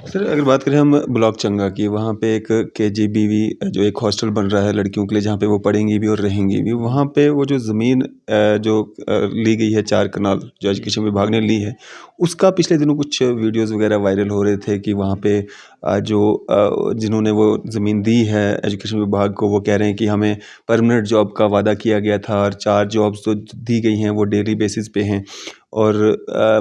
Sir अगर बात करें हम ब्लॉक चंगा की, वहाँ पे एक केजीबीवी जो एक हॉस्टल बन रहा है लड़कियों के लिए, जहाँ पे वो पढ़ेंगी भी और रहेंगी भी। वहाँ पे वो जो ज़मीन ली गई है 4 कनाल, जो जी, एजुकेशन विभाग ने ली है, उसका पिछले दिनों कुछ वीडियोज़ वगैरह वायरल हो रहे थे कि वहाँ पे जिन्होंने वो ज़मीन दी है एजुकेशन विभाग को, वो कह रहे हैं कि हमें परमानेंट जॉब का वादा किया गया था और 4 जॉब्स जो दी गई हैं वो डेली बेसिस पे हैं। और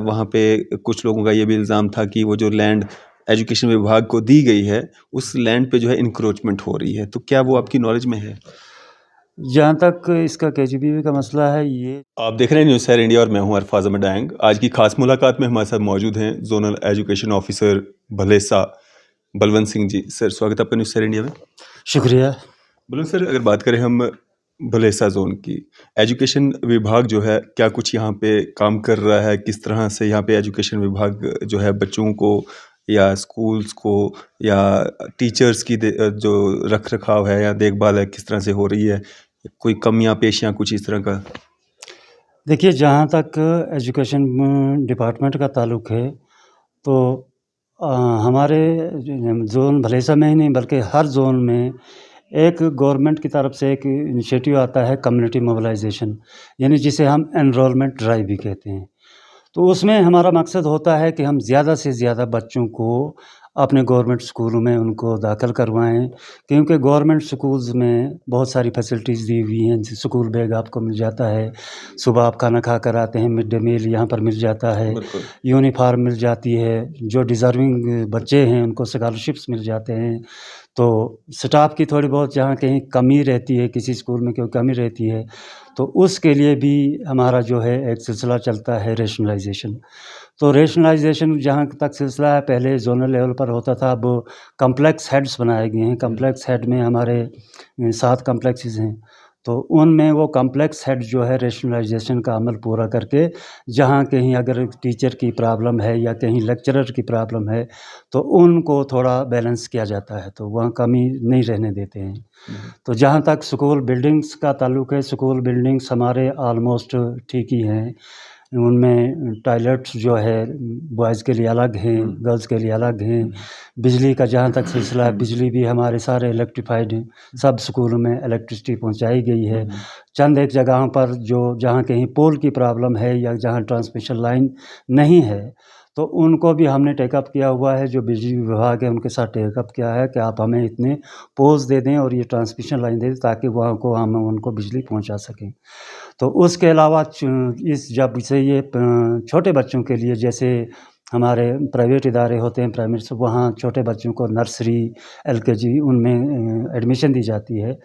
वहाँ पे कुछ लोगों का ये भी इल्ज़ाम था कि वो जो लैंड एजुकेशन विभाग को दी गई है, उस लैंड पे जो है इंक्रोचमेंट हो रही है। तो क्या वो आपकी नॉलेज में है? जहाँ तक इसका केजीबीवी का मसला है ये आप देख रहे हैं न्यूज़ सैर इंडिया और मैं हूं अरफाज अहमद डांग। आज की खास मुलाकात में हमारे साथ मौजूद हैं zonal education officer Bhalesa Balwant Singh ji. Sir स्वागत है आपका न्यूज़ सैर इंडिया में। शुक्रिया। बलवंत सर अगर बात करें हम भलेसा ज़ोन की, एजुकेशन विभाग जो है क्या कुछ यहाँ पे काम कर रहा है? किस तरह से यहाँ पे एजुकेशन विभाग जो है बच्चों को या स्कूल्स को या टीचर्स की जो रख रखाव है या देखभाल है किस तरह से हो रही है? कोई कमियाँ पेशियाँ कुछ इस तरह का? देखिए, जहाँ तक एजुकेशन डिपार्टमेंट का ताल्लुक है, तो अ, हमारे ज़ोन भलेसा में ही नहीं बल्कि हर ज़ोन में एक गवर्नमेंट की तरफ से एक इनिशिएटिव आता है कम्युनिटी मोबिलाइज़ेशन, यानी जिसे हम एनरोलमेंट ड्राइव भी कहते हैं। तो उसमें हमारा मकसद होता है कि हम ज़्यादा से ज़्यादा बच्चों को अपने गवर्नमेंट स्कूलों में उनको दाखिल करवाएँ, क्योंकि गवर्नमेंट स्कूल्स में बहुत सारी फैसिलिटीज़ दी हुई हैं। स्कूल बैग आपको मिल जाता है, सुबह आप खाना खाकर आते हैं, मिड डे मील यहाँ पर मिल जाता है, बिल्कुल। यूनिफ़ॉर्म मिल जाती है, जो डिज़र्विंग बच्चे हैं उनको स्कॉलरशिप्स मिल जाते हैं। तो स्टाफ़ की थोड़ी बहुत जहाँ कहीं कमी रहती है, किसी स्कूल में कोई कमी रहती है, तो उसके लिए भी हमारा जो है एक सिलसिला चलता है रेशनलाइज़ेशन। तो रेशनलाइज़ेशन जहाँ तक सिलसिला है, पहले ज़ोनल लेवल पर होता था, अब कॉम्प्लेक्स हेड्स बनाए गए हैं। कॉम्प्लेक्स हेड में हमारे 7 कॉम्प्लेक्सेस हैं। तो उनमें वो कॉम्प्लेक्स हेड जो है रेशनलाइज़ेशन का अमल पूरा करके, जहाँ कहीं अगर टीचर की प्रॉब्लम है या कहीं लेक्चरर की प्रॉब्लम है, तो उनको थोड़ा बैलेंस किया जाता है, तो वहाँ कमी नहीं रहने देते हैं। हुँ। तो जहाँ तक स्कूल बिल्डिंग्स का ताल्लुक है, स्कूल बिल्डिंग्स हमारे ऑलमोस्ट ठीक ही हैं। उनमें टॉयलेट्स जो है बॉयज़ के लिए अलग हैं, गर्ल्स के लिए अलग हैं। बिजली का जहाँ तक सिलसिला है, बिजली भी हमारे सारे इलेक्ट्रिफ़ाइड हैं। सब स्कूलों में इलेक्ट्रिसिटी पहुँचाई गई है। चंद एक जगहों पर जहाँ कहीं पोल की प्रॉब्लम है या जहाँ ट्रांसमिशन लाइन नहीं है, तो उनको भी हमने टेकअप किया हुआ है। जो बिजली विभाग है उनके साथ टेकअप किया है कि आप हमें इतने पोल्स दे दें और ये ट्रांसमिशन लाइन दे दें, ताकि वहाँ को हम उनको बिजली पहुँचा सकें। तो उसके अलावा इस जब से ये छोटे बच्चों के लिए, जैसे हमारे प्राइवेट इदारे होते हैं प्राइमरी से, वहाँ छोटे बच्चों को नर्सरी, एलकेजी उनमें एडमिशन दी जाती है।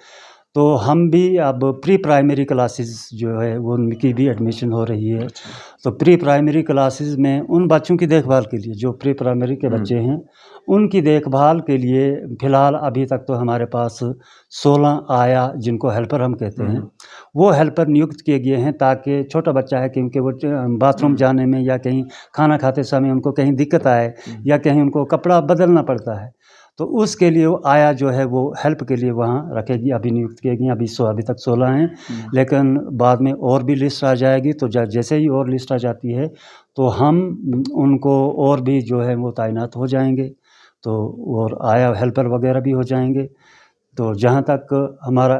तो हम भी अब प्री प्राइमरी क्लासेस जो है वो उनकी भी एडमिशन हो रही है। अच्छा। तो प्री प्राइमरी क्लासेस में उन बच्चों की देखभाल के लिए, जो प्री प्राइमरी के बच्चे हैं, उनकी देखभाल के लिए फ़िलहाल अभी तक तो हमारे पास 16 आया, जिनको हेल्पर हम कहते हैं, वो हेल्पर नियुक्त किए गए हैं, ताकि छोटा बच्चा है क्योंकि वो बाथरूम जाने में या कहीं खाना खाते समय उनको कहीं दिक्कत आए या कहीं उनको कपड़ा बदलना पड़ता है, तो उसके लिए वो आया जो है वो हेल्प के लिए वहाँ रखेगी। अभी नियुक्त किए गए हैं, अभी तक 16 हैं, लेकिन बाद में और भी लिस्ट आ जाएगी। तो जैसे ही और लिस्ट आ जाती है, तो हम उनको और भी जो है वो तैनात हो जाएँगे, तो और आया हेल्पर वगैरह भी हो जाएँगे। तो जहाँ तक हमारा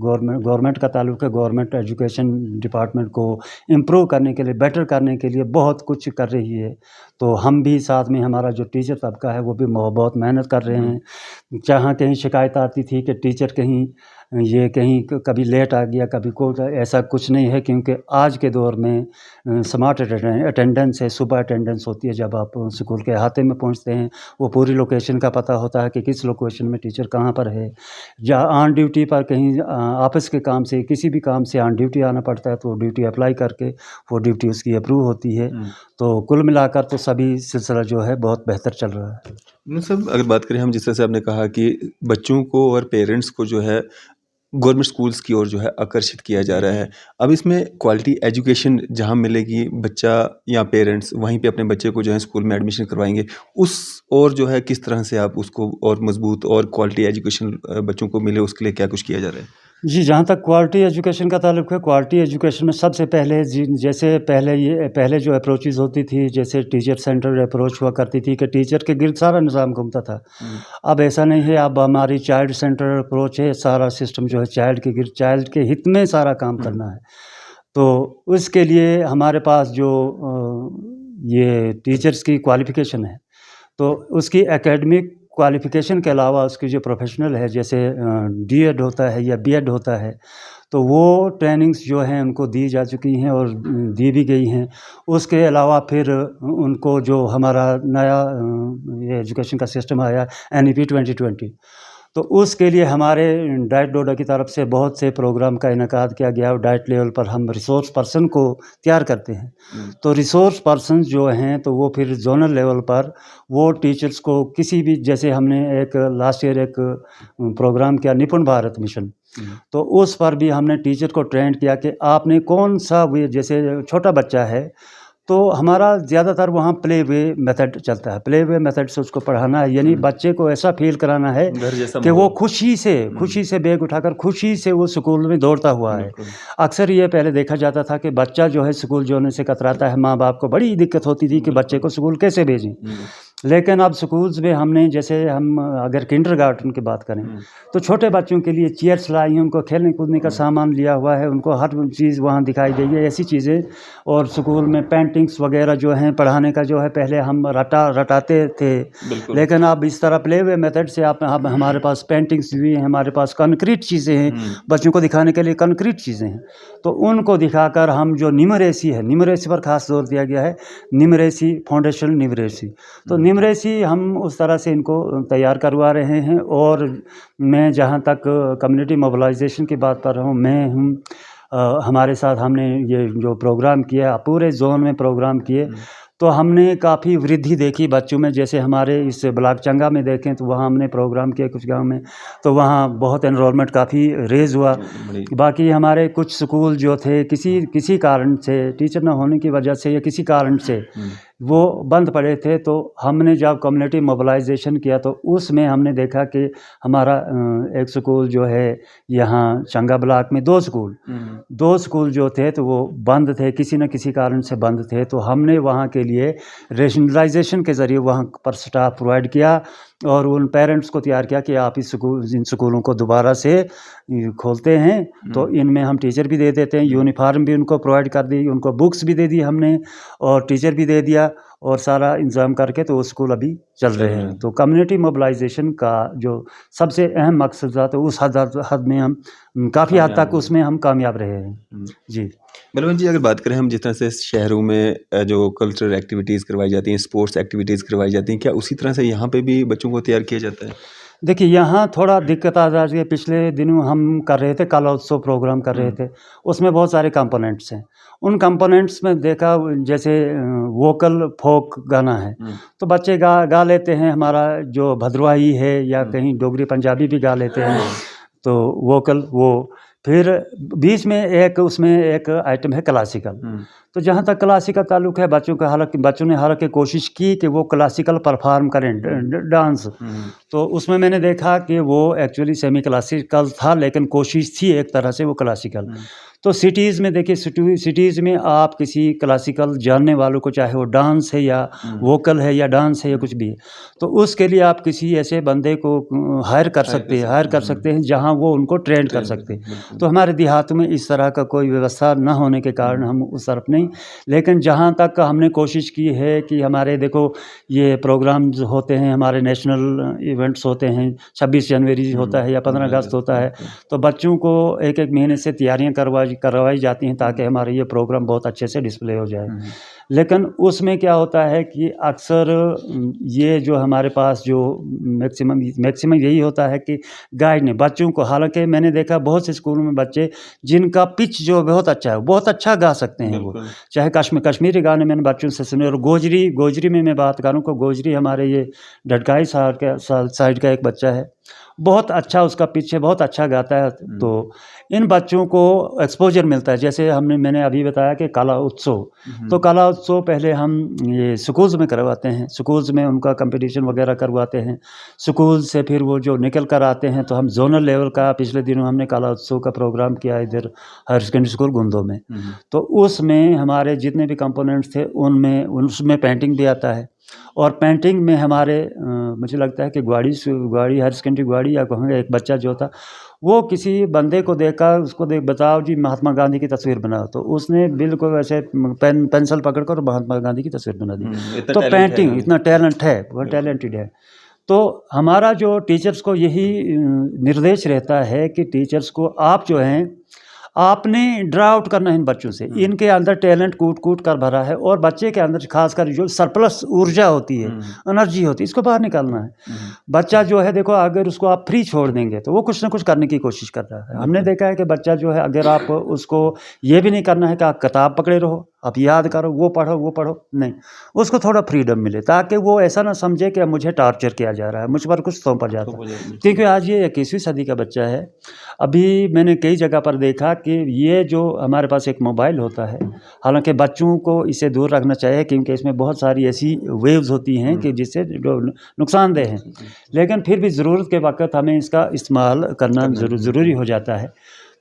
गवर्नमेंट का ताल्लुक है, गवर्नमेंट एजुकेशन डिपार्टमेंट को इम्प्रूव करने के लिए, बेटर करने के लिए बहुत कुछ कर रही है। तो हम भी साथ में, हमारा जो टीचर तबका है वो भी बहुत मेहनत कर रहे हैं। जहाँ कहीं शिकायत आती थी कि टीचर कहीं ये कहीं कभी लेट आ गया, कभी को ऐसा कुछ नहीं है, क्योंकि आज के दौर में स्मार्ट अटेंडेंस है। सुबह अटेंडेंस होती है, जब आप स्कूल के अहाते में पहुँचते हैं, वो पूरी लोकेशन का पता होता है कि किस लोकेशन में टीचर कहाँ पर है। या ऑन ड्यूटी पर कहीं ऑफ़िस के काम से, किसी भी काम से ऑन ड्यूटी आना पड़ता है, तो ड्यूटी अप्लाई करके वो ड्यूटी उसकी अप्रूव होती है। तो कुल मिलाकर तो सभी सिलसिला जो है बहुत बेहतर चल रहा है। मतलब अगर बात करें हम जिस तरह से आपने कहा कि बच्चों को और पेरेंट्स को जो है गवर्नमेंट स्कूल्स की ओर जो है आकर्षित किया जा रहा है। अब इसमें क्वालिटी एजुकेशन जहाँ मिलेगी, बच्चा या पेरेंट्स वहीं पे अपने बच्चे को जो है स्कूल में एडमिशन करवाएँगे। उस और जो है किस तरह से आप उसको और मज़बूत और क्वालिटी एजुकेशन बच्चों को मिले उसके लिए क्या कुछ किया जा रहा है? जी, जहाँ तक क्वालिटी एजुकेशन का ताल्लुक है, क्वालिटी एजुकेशन में सबसे पहले जैसे पहले जो अप्रोचेज़ होती थी, जैसे टीचर सेंटर्ड अप्रोच हुआ करती थी कि टीचर के गिर्द सारा निज़ाम घूमता था। अब ऐसा नहीं है, अब हमारी चाइल्ड सेंटर्ड अप्रोच है, सारा सिस्टम जो है चाइल्ड के गिर्द, चाइल्ड के हित में सारा काम करना है। तो उसके लिए हमारे पास जो ये टीचर्स की क्वालिफ़िकेशन है, तो उसकी एकेडमिक क्वालिफ़िकेशन के अलावा उसकी जो प्रोफ़ेशनल है, जैसे डीएड होता है या बीएड होता है, तो वो ट्रेनिंग्स जो हैं उनको दी जा चुकी हैं और दी भी गई हैं। उसके अलावा फिर उनको जो हमारा नया ये एजुकेशन का सिस्टम आया एनईपी 2020, तो उसके लिए हमारे डाइट डोडा की तरफ से बहुत से प्रोग्राम का इनेकाद किया गया और डाइट लेवल पर हम रिसोर्स पर्सन को तैयार करते हैं। तो रिसोर्स पर्सन जो हैं तो वो फिर ज़ोनल लेवल पर वो टीचर्स को किसी भी, जैसे हमने एक लास्ट ईयर एक प्रोग्राम किया निपुण भारत मिशन, तो उस पर भी हमने टीचर को ट्रेन किया कि आपने कौन सा वे, जैसे छोटा बच्चा है तो हमारा ज़्यादातर वहाँ प्ले वे मेथड चलता है। प्ले वे मेथड से उसको पढ़ाना है, यानी बच्चे को ऐसा फ़ील कराना है घर जैसा कि वो माहौल। खुशी से बैग उठाकर खुशी से वो स्कूल में दौड़ता हुआ है। बिल्कुल। अक्सर ये पहले देखा जाता था कि बच्चा जो है स्कूल जाने से कतराता है, माँ-बाप को बड़ी दिक्कत होती थी कि बच्चे को स्कूल कैसे भेजें। लेकिन अब स्कूल्स में हमने, जैसे हम अगर किंडरगार्टन की बात करें, तो छोटे बच्चों के लिए चेयर्स लाई हैं, उनको खेलने कूदने का सामान लिया हुआ है, उनको हर चीज़ वहाँ दिखाई गई है, ऐसी चीज़ें। और स्कूल में पेंटिंग्स वगैरह जो हैं पढ़ाने का जो है, पहले हम रटाते थे, लेकिन अब इस तरह प्ले वे मेथड से आप अब हमारे पास पेंटिंग्स भी हैं, हमारे पास कंक्रीट चीज़ें हैं, बच्चों को दिखाने के लिए कंक्रीट चीज़ें हैं। तो उनको दिखाकर हम जो न्यूमरेसी है, न्यूमरेसी पर ख़ास जोर दिया गया है, न्यूमरेसी फाउंडेशन न्यूमरेसी, तो न्यूमरेसी हम उस तरह से इनको तैयार करवा रहे हैं। और मैं जहाँ तक कम्युनिटी मोबिलाइजेशन की बात कर रहा हूँ, मैं हमारे साथ हमने ये जो प्रोग्राम किया, पूरे जोन में प्रोग्राम किए, तो हमने काफ़ी वृद्धि देखी बच्चों में। जैसे हमारे इस ब्लॉक चंगा में देखें तो वहाँ हमने प्रोग्राम किया कुछ गांव में, तो वहाँ बहुत एनरोलमेंट काफ़ी रेज़ हुआ। बाकी हमारे कुछ स्कूल जो थे किसी कारण से, टीचर न होने की वजह से या किसी कारण से वो बंद पड़े थे, तो हमने जब कम्युनिटी मोबिलाइजेशन किया तो उसमें हमने देखा कि हमारा एक स्कूल जो है यहाँ चंगा ब्लॉक में, दो स्कूल जो थे तो वो बंद थे, किसी न किसी कारण से बंद थे। तो हमने वहाँ के लिए रेशनलाइजेशन के ज़रिए वहाँ पर स्टाफ प्रोवाइड किया और उन पेरेंट्स को तैयार किया कि आप इन स्कूलों को दोबारा से खोलते हैं तो इनमें हम टीचर भी दे देते हैं, यूनिफॉर्म भी उनको प्रोवाइड कर दी, उनको बुक्स भी दे दी हमने और टीचर भी दे दिया और सारा इंतज़ाम करके तो वो स्कूल अभी चल रहे हैं। तो कम्युनिटी मोबिलाइजेशन का जो सबसे अहम मकसद था, तो उस हद में हम काफ़ी हद तक उसमें हम कामयाब रहे हैं। जी। बलवंत जी, अगर बात करें हम जिस तरह से शहरों में जो कल्चरल एक्टिविटीज़ करवाई जाती हैं, स्पोर्ट्स एक्टिविटीज़ करवाई जाती हैं, क्या उसी तरह से यहाँ पे भी बच्चों को तैयार किया जाता है? देखिए, यहाँ थोड़ा दिक्कत आ जाती है। पिछले दिनों हम कर रहे थे, कला उत्सव प्रोग्राम कर रहे थे, उसमें बहुत सारे कंपोनेंट्स हैं। उन कंपोनेंट्स में देखा, जैसे वोकल फोक गाना है, तो बच्चे गा लेते हैं, हमारा जो भद्रवाही है या कहीं डोगरी पंजाबी भी गा लेते हैं, तो वोकल वो। फिर बीच में उसमें एक आइटम है क्लासिकल। तो जहाँ तक क्लासिकल ताल्लुक है, बच्चों ने हालांकि कोशिश की कि वो क्लासिकल परफॉर्म करें, डांस। तो उसमें मैंने देखा कि वो एक्चुअली सेमी क्लासिकल था, लेकिन कोशिश थी एक तरह से वो क्लासिकल। तो सिटीज़ में देखिए, सिटीज़ में आप किसी क्लासिकल जानने वालों को, चाहे वो डांस है या वोकल है या डांस है या कुछ भी है, तो उसके लिए आप किसी ऐसे बंदे को हायर कर सकते हैं जहां वो उनको ट्रेंड कर सकते हैं। तो हमारे देहात में इस तरह का कोई व्यवस्था न होने के कारण हम उस तरफ नहीं। लेकिन जहाँ तक हमने कोशिश की है कि हमारे, देखो ये प्रोग्राम्स होते हैं, हमारे नेशनल इवेंट्स होते हैं, 26 जनवरी होता है या 15 अगस्त होता है, तो बच्चों को एक महीने से तैयारियां करवाई जाती हैं ताकि हमारे ये प्रोग्राम बहुत अच्छे से डिस्प्ले हो जाए। लेकिन उसमें क्या होता है कि अक्सर ये जो हमारे पास जो मैक्सिमम यही होता है कि गाइड ने बच्चों को, हालांकि मैंने देखा बहुत से स्कूलों में बच्चे जिनका पिच जो बहुत अच्छा है, बहुत अच्छा गा सकते हैं वो, चाहे कश्मीरी गाने मैंने बच्चों से सुने। और गोजरी में मैं बात करूँ तो गोजरी हमारे ये डडकाई साइड का एक बच्चा है, बहुत अच्छा उसका पिच है, बहुत अच्छा गाता है। तो इन बच्चों को एक्सपोजर मिलता है। जैसे मैंने अभी बताया कि कला उत्सव, तो कला उत्सव पहले हम ये स्कूल्स में करवाते हैं, स्कूल्स में उनका कंपटीशन वगैरह करवाते हैं। स्कूल से फिर वो जो निकल कर आते हैं, तो हम जोनल लेवल का पिछले दिनों हमने कला उत्सव का प्रोग्राम किया इधर हायर सेकेंडरी स्कूल गुंदो में। तो उसमें हमारे जितने भी कंपोनेंट्स थे उनमें उसमें पेंटिंग भी आता है। और पेंटिंग में हमारे मुझे लगता है कि ग्वाड़ी हायर सेकेंडरी ग्वाड़ी या कहूँगा एक बच्चा जो था, वो किसी बंदे को देखकर उसको बताओ जी महात्मा गांधी की तस्वीर बनाओ, तो उसने बिल्कुल वैसे पेंसिल पकड़कर महात्मा गांधी की तस्वीर बना दी। तो पेंटिंग इतना टैलेंट है, बहुत टैलेंटेड है। तो हमारा जो टीचर्स को यही निर्देश रहता है कि टीचर्स को आप जो हैं आपने ड्रा आउट करना है इन बच्चों से। इनके अंदर टैलेंट कूट कूट कर भरा है, और बच्चे के अंदर खासकर जो सरप्लस ऊर्जा होती है, एनर्जी होती है, इसको बाहर निकालना है। बच्चा जो है देखो, अगर उसको आप फ्री छोड़ देंगे तो वो कुछ ना कुछ करने की कोशिश कर रहा है। हमने देखा है कि बच्चा जो है, अगर आप उसको ये भी नहीं करना है कि आप किताब पकड़े रहो, आप याद करो, वो पढ़ो, नहीं, उसको थोड़ा फ्रीडम मिले, ताकि वो ऐसा ना समझे कि मुझे टार्चर किया जा रहा है, मुझ पर कुछ सौंपा जाता है। क्योंकि आज ये 21वीं सदी का बच्चा है। अभी मैंने कई जगह पर देखा कि ये जो हमारे पास एक मोबाइल होता है, हालांकि बच्चों को इसे दूर रखना चाहिए, क्योंकि इसमें बहुत सारी ऐसी वेव्स होती हैं कि जिससे जो नुकसानदेह हैं, लेकिन फिर भी ज़रूरत के वक्त हमें इसका इस्तेमाल करना ज़रूरी हो जाता है।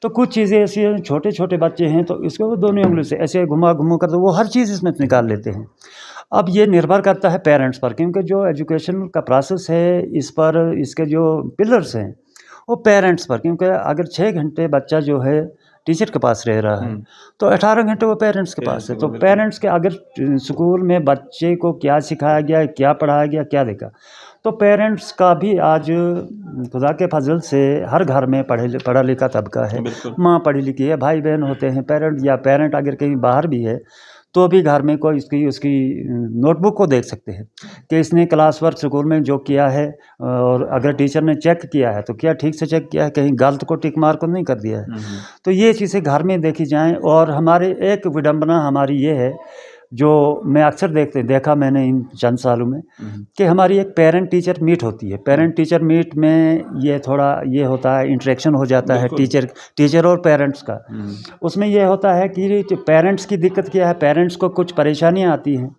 तो कुछ चीज़ें ऐसी हैं, छोटे छोटे बच्चे हैं, तो इसको वो दोनों उंगली से ऐसे घुमा कर तो वो हर चीज़ इसमें निकाल लेते हैं। अब ये निर्भर करता है पेरेंट्स पर, क्योंकि जो एजुकेशन का प्रोसेस है, इस पर इसके जो पिलर्स हैं वो पेरेंट्स पर, क्योंकि अगर 6 घंटे बच्चा जो है टीचर के पास रह रहा है, तो 18 घंटे वो पेरेंट्स के पास है। तो पेरेंट्स के अगर स्कूल में बच्चे को क्या सिखाया गया, क्या पढ़ाया गया, क्या देखा, तो पेरेंट्स का भी आज खुदा के फजल से हर घर में पढ़ा लिखा तबका है, माँ पढ़ी लिखी है, भाई बहन होते हैं। पेरेंट अगर कहीं बाहर भी है तो भी घर में कोई उसकी नोटबुक को देख सकते हैं कि इसने क्लास वर्क स्कूल में जो किया है, और अगर टीचर ने चेक किया है तो क्या ठीक से चेक किया है, कहीं गलत को टिक मार्क को नहीं कर दिया है। तो ये चीज़ें घर में देखी जाएं। और हमारे एक विडंबना हमारी ये है, जो मैं अक्सर देखा मैंने इन चंद सालों में, कि हमारी एक पेरेंट टीचर मीट होती है। पेरेंट टीचर मीट में ये थोड़ा ये होता है, इंटरेक्शन हो जाता है टीचर और पेरेंट्स का। उसमें ये होता है कि पेरेंट्स की दिक्कत क्या है, पेरेंट्स को कुछ परेशानियां आती हैं,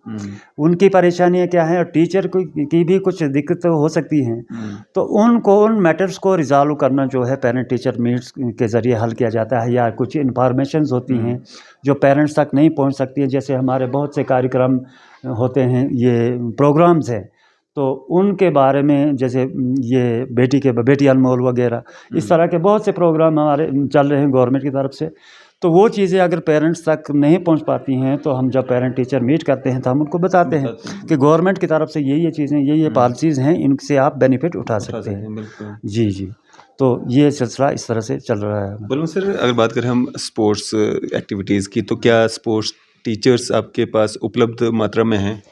उनकी परेशानियां क्या हैं, और टीचर की भी कुछ दिक्कत हो सकती हैं। तो उन मैटर्स को रिजॉल्व करना जो है पेरेंट टीचर मीट्स के ज़रिए हल किया जाता है। या कुछ इन्फॉर्मेशंस होती हैं जो पेरेंट्स तक नहीं पहुंच सकती है, जैसे हमारे बहुत से कार्यक्रम होते हैं, ये प्रोग्राम्स हैं, तो उनके बारे में, जैसे ये बेटी अनमोल वगैरह, इस तरह के बहुत से प्रोग्राम हमारे चल रहे हैं गवर्नमेंट की तरफ से। तो वो चीज़ें अगर पेरेंट्स तक नहीं पहुंच पाती हैं, तो हम जब पेरेंट टीचर मीट करते हैं तो हम उनको बताते हैं कि गवर्नमेंट की तरफ से ये चीज़ें, ये पॉलिसीज़ हैं, इनसे आप बेनिफिट उठा सकते हैं। जी। तो ये सिलसिला इस तरह से चल रहा है। बोलूँ सर, अगर बात करें हम स्पोर्ट्स एक्टिविटीज़ की, तो क्या स्पोर्ट्स टीचर्स आपके पास उपलब्ध मात्रा में हैं?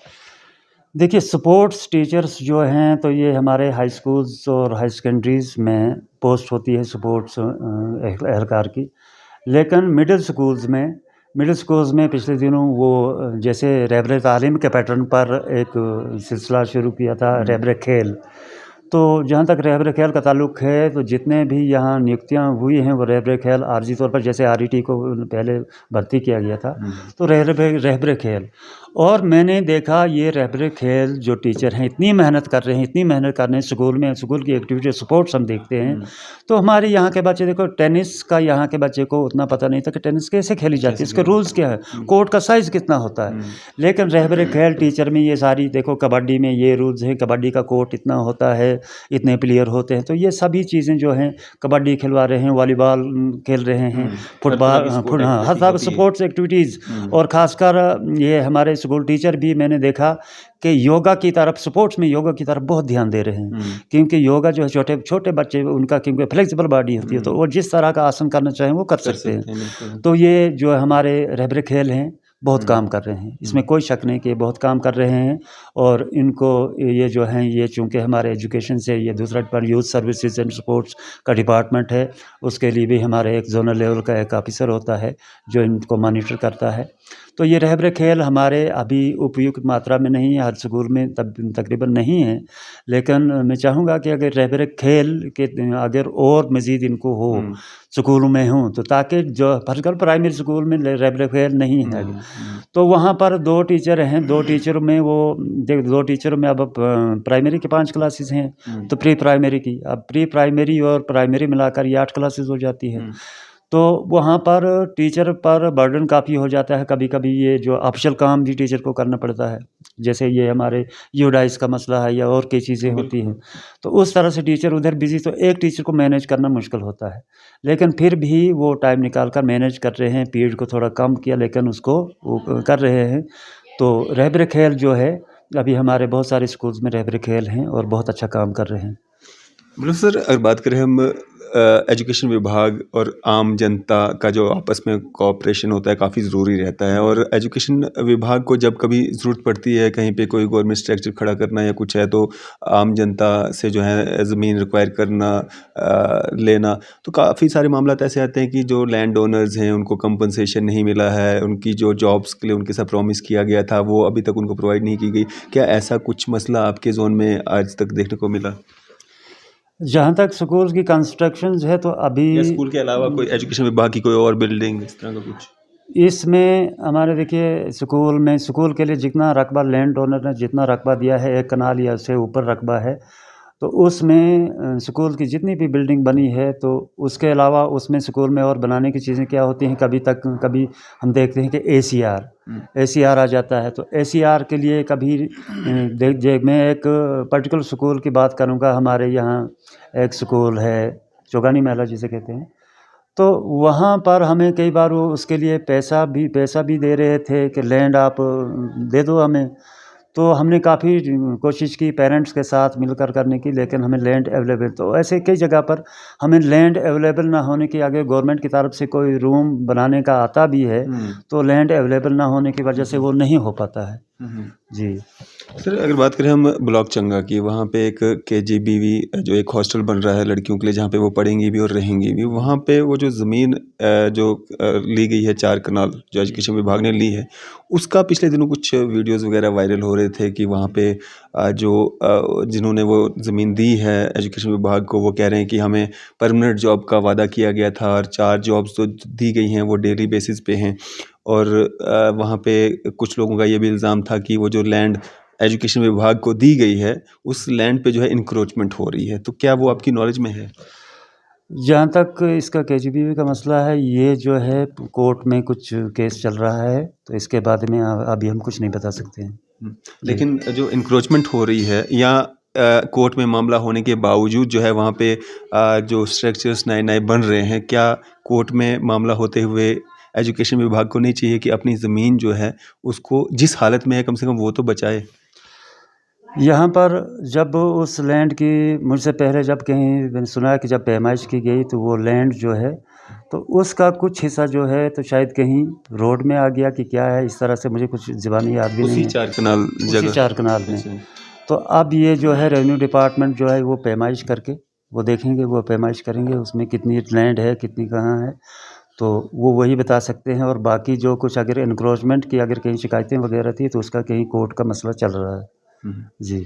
देखिए, स्पोर्ट्स टीचर्स जो हैं, तो ये हमारे हाई स्कूल्स और हाई सेकेंडरीज़ में पोस्ट होती है स्पोर्ट्स एहलकार की। लेकिन मिडिल स्कूल्स में पिछले दिनों वो जैसे रहबर तालीम के पैटर्न पर एक सिलसिला शुरू किया था, रहबर खेल। तो जहाँ तक रहबर खेल का ताल्लुक़ है, तो जितने भी यहाँ नियुक्तियाँ हुई हैं वो रहबर खेल आर्जी तौर पर, जैसे RET को पहले भर्ती किया गया था, तो रहबर खेल। और मैंने देखा ये रहबर खेल जो टीचर हैं इतनी मेहनत कर रहे हैं स्कूल में, स्कूल की एक्टिविटी स्पोर्ट्स हम देखते हैं। तो हमारे यहाँ के बच्चे देखो, टेनिस का यहाँ के बच्चे को उतना पता नहीं था कि टेनिस कैसे खेली जाती है, इसके रूल्स क्या है, कोर्ट का साइज़ कितना होता है। लेकिन रहबर खेल टीचर में ये सारी देखो, कबड्डी में ये रूल्स हैं, कबड्डी का कोर्ट इतना होता है, इतने प्लेयर होते हैं। तो ये सभी चीज़ें जो हैं, कबड्डी खिलवा रहे हैं, वॉलीबॉल खेल रहे हैं, फुटबॉल, हर तरह स्पोर्ट्स एक्टिविटीज़। और ख़ासकर ये हमारे स्कूल टीचर भी मैंने देखा कि योगा की तरफ, स्पोर्ट्स में योगा की तरफ बहुत ध्यान दे रहे हैं। क्योंकि योगा जो है छोटे छोटे बच्चे, उनका क्योंकि फ्लेक्सिबल बॉडी होती है, तो वो जिस तरह का आसन करना चाहें वो कर सकते हैं। तो ये जो हमारे रहबर खेल हैं बहुत काम कर रहे हैं, इसमें कोई शक नहीं कि बहुत काम कर रहे हैं। और इनको ये जो हैं, ये चूँकि हमारे एजुकेशन से ये दूसरा department youth services and sports का डिपार्टमेंट है, उसके लिए भी हमारे एक जोनल लेवल का एक ऑफिसर होता है जो इनको मॉनिटर करता है। तो ये रहबर खेल हमारे अभी उपयुक्त मात्रा में नहीं है, हर स्कूल में तकरीबन नहीं है। लेकिन मैं चाहूँगा कि अगर रहबर खेल के अगर और मज़ीद इनको हो स्कूलों में हों, तो ताकि जो आजकल प्राइमरी स्कूल में रहबर खेल नहीं है अभी। तो वहाँ पर 2 टीचर हैं, 2 टीचरों में वो 2 टीचरों में अब प्राइमरी की 5 क्लासेस हैं, तो प्री प्राइमरी की। अब प्री प्राइमरी और प्राइमरी मिलाकर ये 8 क्लासेस हो जाती है। तो वहाँ पर टीचर पर बर्डन काफ़ी हो जाता है, कभी-कभी ये जो ऑफिशियल काम भी टीचर को करना पड़ता है। जैसे ये हमारे यूडाइस का मसला है या और कई चीज़ें होती हैं। तो उस तरह से टीचर उधर बिज़ी, तो एक टीचर को मैनेज करना मुश्किल होता है। लेकिन फिर भी वो टाइम निकाल कर मैनेज कर रहे हैं, पीरियड को थोड़ा कम किया लेकिन उसको वो कर रहे हैं। तो रहबर खेल जो है, अभी हमारे बहुत सारे स्कूल्स में रहबर खेल हैं और बहुत अच्छा काम कर रहे हैं। मतलब सर, अगर बात करें हम एजुकेशन विभाग और आम जनता का जो आपस में कोऑपरेशन होता है काफ़ी ज़रूरी रहता है, और एजुकेशन विभाग को जब कभी ज़रूरत पड़ती है कहीं पे कोई गवर्नमेंट स्ट्रक्चर खड़ा करना या कुछ है, तो आम जनता से जो है ज़मीन रिक्वायर करना, लेना, तो काफ़ी सारे मामला ऐसे आते हैं कि जो लैंड ओनर्स हैं उनको कंपनसेशन नहीं मिला है, उनकी जो जॉब्स के लिए उनके साथ प्रॉमिस किया गया था वो अभी तक उनको प्रोवाइड नहीं की गई। क्या ऐसा कुछ मसला आपके जोन में आज तक देखने को मिला? जहाँ तक स्कूल की कंस्ट्रक्शंस है तो या अभी स्कूल के अलावा कोई एजुकेशन विभाग की कोई और बिल्डिंग इस तरह का कुछ? इसमें हमारे देखिए स्कूल में, स्कूल के लिए जितना रकबा लैंड ओनर ने जितना रकबा दिया है, 1 कनाल या उससे ऊपर रकबा है, तो उसमें स्कूल की जितनी भी बिल्डिंग बनी है, तो उसके अलावा उसमें स्कूल में और बनाने की चीज़ें क्या होती हैं, कभी हम देखते हैं कि एसीआर आ जाता है। तो एसीआर के लिए कभी मैं एक पर्टिकुलर स्कूल की बात करूँगा। हमारे यहाँ एक स्कूल है, चौगानी महला जिसे कहते हैं। तो वहाँ पर हमें कई बार वो उसके लिए पैसा भी दे रहे थे कि लैंड आप दे दो हमें। तो हमने काफ़ी कोशिश की पेरेंट्स के साथ मिलकर करने की, लेकिन हमें लैंड अवेलेबल, तो ऐसे कई जगह पर हमें लैंड अवेलेबल ना होने की, अगर गवर्नमेंट की तरफ से कोई रूम बनाने का आता भी है, तो लैंड अवेलेबल ना होने की वजह से वो नहीं हो पाता है। जी। सर, अगर बात करें हम ब्लॉक चंगा की, वहाँ पे एक केजीबीवी जो एक हॉस्टल बन रहा है लड़कियों के लिए, जहाँ पे वो पढ़ेंगी भी और रहेंगी भी, वहाँ पे वो जो ज़मीन ली गई है 4 कनाल जो एजुकेशन विभाग ने ली है, उसका पिछले दिनों कुछ वीडियोस वगैरह वायरल हो रहे थे कि वहाँ पे जिन्होंने वो ज़मीन दी है एजुकेशन विभाग को, वो कह रहे हैं कि हमें परमानेंट जॉब का वादा किया गया था, और 4 जॉब्स तो दी गई हैं वो डेली बेसिस पे हैं। और वहाँ पे कुछ लोगों का ये भी इल्ज़ाम था कि वो जो लैंड एजुकेशन विभाग को दी गई है, उस लैंड पे जो है इंक्रोचमेंट हो रही है। तो क्या वो आपकी नॉलेज में है? जहाँ तक इसका केजीबीवी का मसला है, ये जो है कोर्ट में कुछ केस चल रहा है, तो इसके बारे में अभी हम कुछ नहीं बता सकते हैं। जी। लेकिन जो इंक्रोचमेंट हो रही है, या कोर्ट में मामला होने के बावजूद जो है वहाँ पे जो स्ट्रक्चर्स नए-नए बन रहे हैं, क्या कोर्ट में मामला होते हुए एजुकेशन विभाग को नहीं चाहिए कि अपनी ज़मीन जो है उसको जिस हालत में है कम से कम वो तो बचाए? यहाँ पर जब उस लैंड की, मुझसे पहले जब कहीं मैंने सुना कि जब पैमाइश की गई, तो वो लैंड जो है, तो उसका कुछ हिस्सा जो है तो शायद कहीं रोड में आ गया कि क्या है, इस तरह से मुझे कुछ ज़बानी याद भी नहीं उसी है। 4 कनाल उसी जगह? 4 कनाल में। अच्छा। तो अब ये जो है रेवेन्यू डिपार्टमेंट जो है वो पैमाइश करके वो देखेंगे, वो पैमाइश करेंगे उसमें कितनी लैंड है, कितनी कहाँ है, तो वो वही बता सकते हैं। और बाकी जो कुछ अगर एनक्रोचमेंट की अगर कहीं शिकायतें वगैरह थी, तो उसका कहीं कोर्ट का मसला चल रहा है। जी।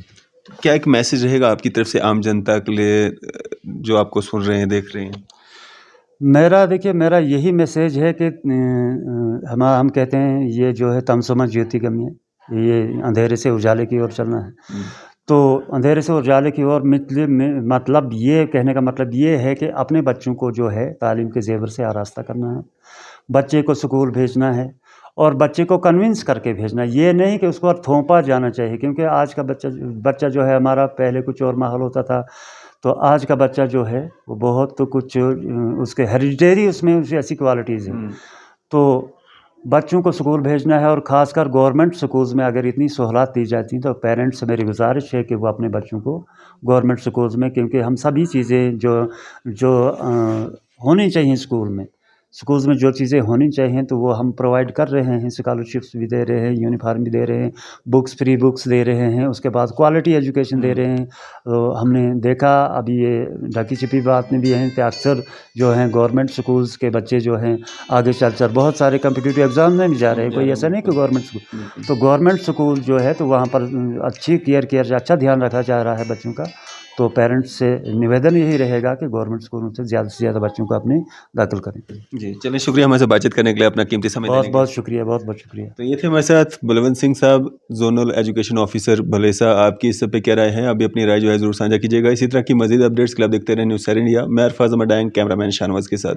तो क्या एक मैसेज रहेगा आपकी तरफ से आम जनता के लिए, जो आपको सुन रहे हैं, देख रहे हैं? मेरा यही मैसेज है कि हम कहते हैं ये जो है तमसो ज्योति गम्य, ये अंधेरे से उजाले की ओर चलना है। तो अंधेरे से उजाले की ओर मतलब ये कहने का मतलब ये है कि अपने बच्चों को जो है तालीम के ज़ेवर से आरास्ता करना है, बच्चे को स्कूल भेजना है और बच्चे को कन्विंस करके भेजना है। ये नहीं कि उसको और थोपा जाना चाहिए, क्योंकि आज का बच्चा जो है हमारा, पहले कुछ और माहौल होता था, तो आज का बच्चा जो है वो बहुत तो कुछ उसके हेरिडिटरी उसमें उसकी ऐसी क्वालिटीज़ हैं। तो बच्चों को स्कूल भेजना है, और ख़ासकर गवर्नमेंट स्कूल्स में अगर इतनी सहूलत दी जाती तो पेरेंट्स से मेरी गुजारिश है कि वो अपने बच्चों को गवर्नमेंट स्कूल्स में, क्योंकि हम सभी चीज़ें जो जो होनी चाहिए स्कूल में, स्कूल्स में जो चीज़ें होनी चाहिए तो वो हम प्रोवाइड कर रहे हैं, स्कॉलरशिप्स भी दे रहे हैं, यूनिफ़ॉर्म भी दे रहे हैं, फ्री बुक्स दे रहे हैं, उसके बाद क्वालिटी एजुकेशन दे रहे हैं। तो हमने देखा अभी ये ढकी-छिपी बात में भी है कि अक्सर जो हैं गवर्नमेंट स्कूल्स के बच्चे जो हैं आगे चल बहुत सारे कॉम्पिटिटिव एग्ज़ाम में भी जा रहे हैं, कोई ऐसा नहीं कि गवर्नमेंट स्कूल। तो गवर्नमेंट स्कूल जो है तो वहाँ पर अच्छी केयर अच्छा ध्यान रखा जा रहा है बच्चों का। तो पेरेंट्स से निवेदन यही रहेगा कि गवर्नमेंट स्कूलों से ज़्यादा बच्चों को अपने दाखिल करें। जी, चलिए शुक्रिया हमारे साथ बातचीत करने के लिए, अपना कीमती समय देने के लिए। बहुत-बहुत शुक्रिया, बहुत-बहुत शुक्रिया। तो ये थे हमारे साथ बलवंत सिंह साहब, ज़ोनल एजुकेशन ऑफिसर भलेसा। आपकी इस सब पे क्या राय है? अभी अपनी राय जो है ज़रूर साझा कीजिएगा। इसी तरह की मज़ीद अपडेट्स के लिए आप देखते रहें न्यूज़ 7 इंडिया। मैं अरफाज़ अहमद डांग, कैमरामैन शाहनवाज़ के साथ।